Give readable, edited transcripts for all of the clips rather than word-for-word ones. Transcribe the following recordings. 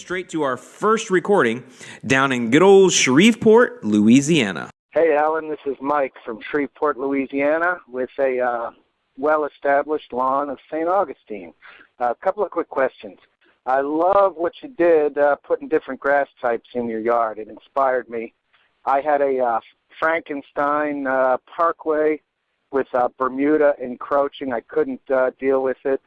straight to our first recording down in good old Shreveport, Louisiana. Hey, Alan, this is Mike from Shreveport, Louisiana, with a well-established lawn of St. Augustine. A couple of quick questions. I love what you did putting different grass types in your yard. It inspired me. I had a Frankenstein parkway with Bermuda encroaching. I couldn't deal with it,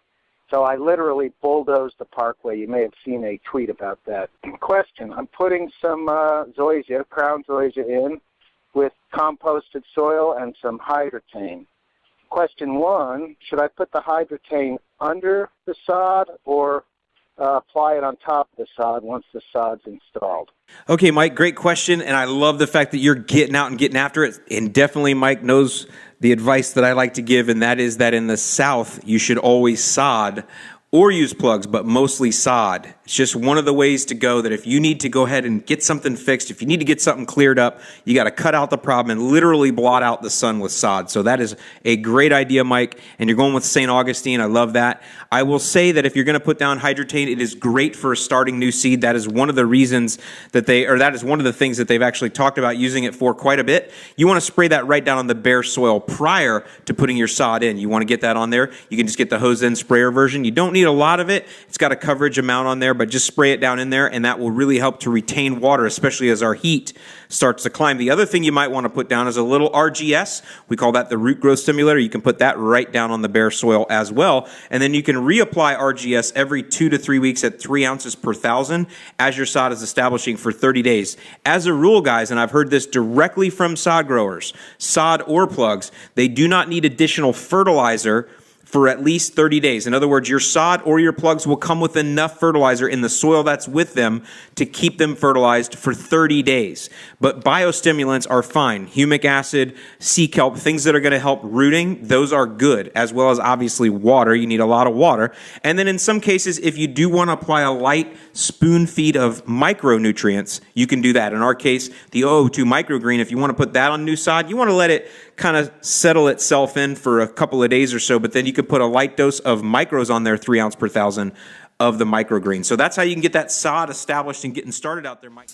so I literally bulldozed the parkway. You may have seen a tweet about that. Question, I'm putting some zoysia, crown zoysia in with composted soil and some Hydretain. Question one, should I put the Hydretain under the sod or apply it on top of the sod once the sod's installed? Okay, Mike, great question, and I love the fact that you're getting out and getting after it, and definitely Mike knows the advice that I like to give, and that is that in the South, you should always sod or use plugs, but mostly sod. It's just one of the ways to go that if you need to go ahead and get something fixed, if you need to get something cleared up, you got to cut out the problem and literally blot out the sun with sod. So that is a great idea, Mike, and you're going with St. Augustine. I love that. I will say that if you're going to put down Hydretain, it is great for starting new seed. That is one of the reasons that that is one of the things that they've actually talked about using it for quite a bit. You want to spray that right down on the bare soil prior to putting your sod in. You want to get that on there. You can just get the hose end sprayer version. You don't need a lot of it. It's got a coverage amount on there, but just spray it down in there, and that will really help to retain water, especially as our heat starts to climb. The other thing you might want to put down is a little RGS. We call that the root growth stimulator. You can put that right down on the bare soil as well, and then you can reapply RGS every 2 to 3 weeks at 3 ounces per 1,000 as your sod is establishing for 30 days. As a rule, guys, and I've heard this directly from sod growers, sod or plugs, they do not need additional fertilizer for at least 30 days. In other words, your sod or your plugs will come with enough fertilizer in the soil that's with them to keep them fertilized for 30 days. But biostimulants are fine. Humic acid, sea kelp, things that are going to help rooting, those are good, as well as obviously water. You need a lot of water. And then in some cases, if you do want to apply a light spoon feed of micronutrients, you can do that. In our case, the 002 microgreen, if you want to put that on new sod, you want to let it kind of settle itself in for a couple of days or so, but then you could put a light dose of micros on there, 3 ounce per 1,000 of the microgreen. So that's how you can get that sod established and getting started out there, Mike.